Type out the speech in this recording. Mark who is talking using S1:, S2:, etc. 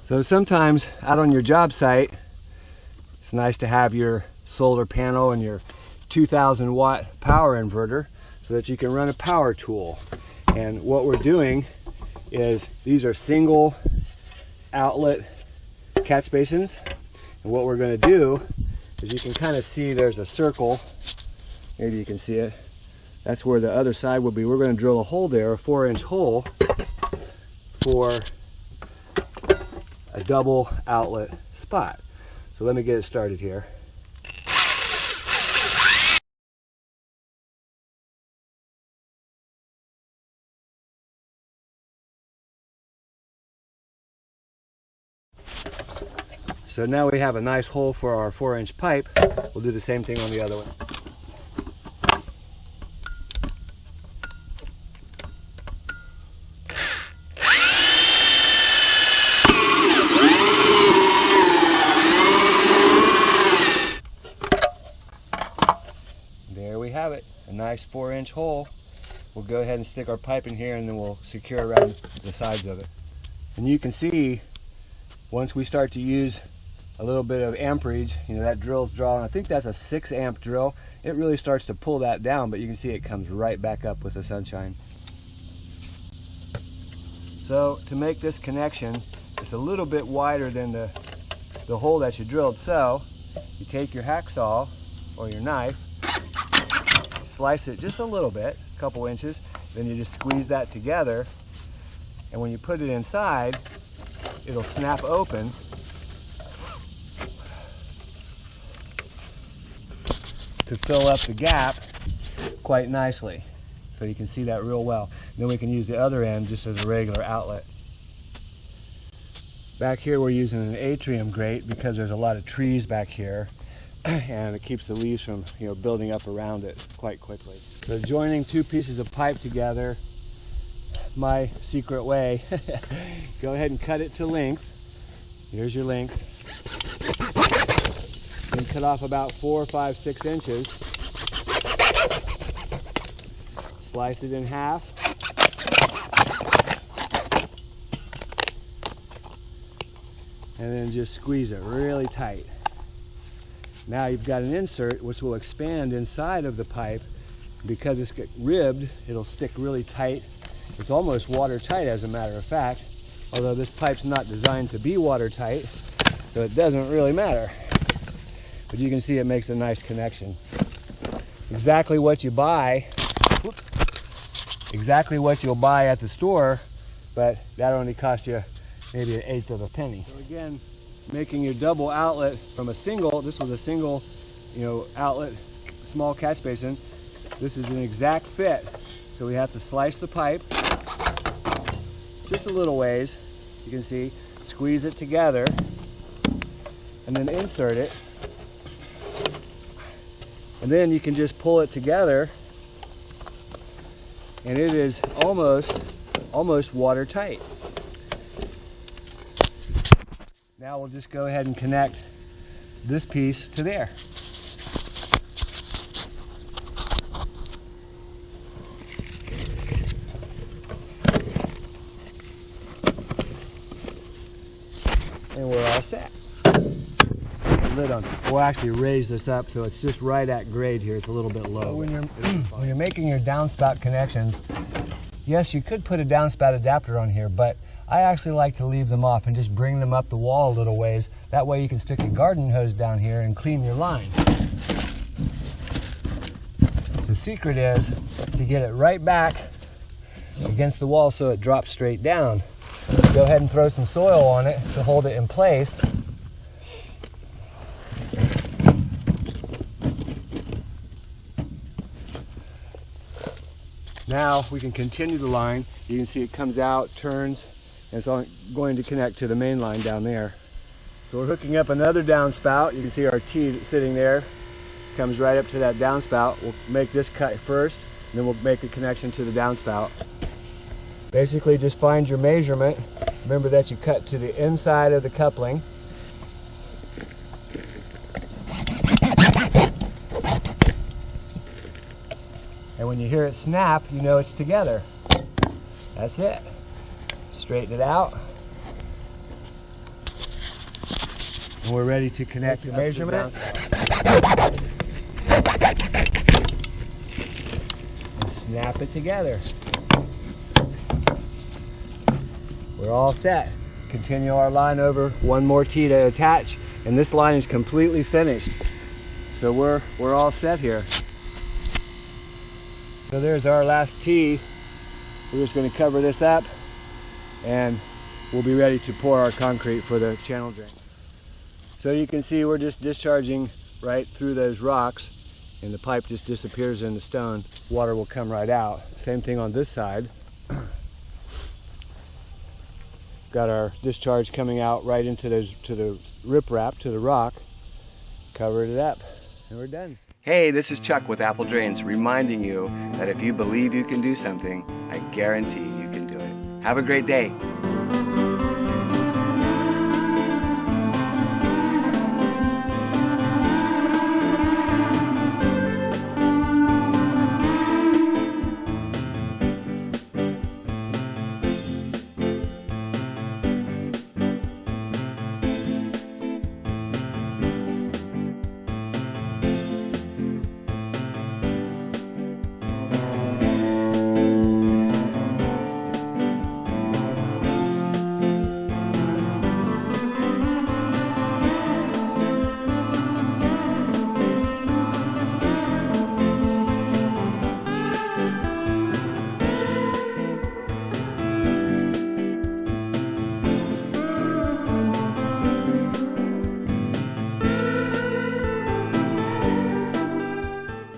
S1: So sometimes out on your job site, it's nice to have your solar panel and your 2,000 watt power inverter so that you can run a power tool. And what we're doing is, these are single outlet catch basins. And what we're going to do is, you can kind of see there's a circle. Maybe you can see it. That's where the other side will be. We're going to drill a hole there, a 4-inch hole, for a double outlet spot. So let me get it started here. So now we have a nice hole for our 4-inch pipe. We'll do the same thing on the other one. There we have it, a nice 4-inch hole. We'll go ahead and stick our pipe in here, and then we'll secure around the sides of it. And you can see, once we start to use a little bit of amperage, you know, that drill's drawing, I think that's a 6 amp drill. It really starts to pull that down, but you can see it comes right back up with the sunshine. So to make this connection, it's a little bit wider than the hole that you drilled. So you take your hacksaw or your knife, slice it just a little bit, a couple inches, then you just squeeze that together, and when you put it inside, it'll snap open to fill up the gap quite nicely. So you can see that real well. Then we can use the other end just as a regular outlet. Back here we're using an atrium grate because there's a lot of trees back here, and it keeps the leaves from, you know, building up around it quite quickly. So joining two pieces of pipe together, my secret way, go ahead and cut it to length. Here's your length. And cut off about 4, 5, 6 inches. Slice it in half. And then just squeeze it really tight. Now you've got an insert which will expand inside of the pipe. Because it's ribbed, it'll stick really tight. It's almost watertight, as a matter of fact, although this pipe's not designed to be watertight, so it doesn't really matter. But you can see it makes a nice connection. Exactly what you buy, exactly what you'll buy at the store, but that only costs you maybe 1/8 of a penny. So again, making your double outlet from a single, this was a single, you know, outlet, small catch basin. This is an exact fit, so we have to slice the pipe just a little ways. You can see, squeeze it together, and then insert it, and then you can just pull it together, and it is almost watertight. Now we'll just go ahead and connect this piece to there. And we're all set. Lid on. We'll actually raise this up so it's just right at grade here. It's a little bit low. So when you're making your downspout connections, yes, you could put a downspout adapter on here, but I actually like to leave them off and just bring them up the wall a little ways. That way you can stick a garden hose down here and clean your line. The secret is to get it right back against the wall so it drops straight down. Go ahead and throw some soil on it to hold it in place. Now we can continue the line. You can see it comes out, turns, and it's going to connect to the main line down there. So we're hooking up another downspout. You can see our T sitting there. Comes right up to that downspout. We'll make this cut first, and then we'll make the connection to the downspout. Basically just find your measurement. Remember that you cut to the inside of the coupling. And when you hear it snap, you know it's together. That's it. Straighten it out. And we're ready to connect the measurement. And snap it together. We're all set. Continue our line over, one more tee to attach, and this line is completely finished. So we're all set here. So there's our last tee. We're just going to cover this up and we'll be ready to pour our concrete for the channel drain. So you can see we're just discharging right through those rocks and the pipe just disappears in the stone. Water will come right out. Same thing on this side. Got our discharge coming out right into those, to the riprap, to the rock. Covered it up and we're done. Hey, this is Chuck with Apple Drains, reminding you that if you believe you can do something, I guarantee you can do it. Have a great day.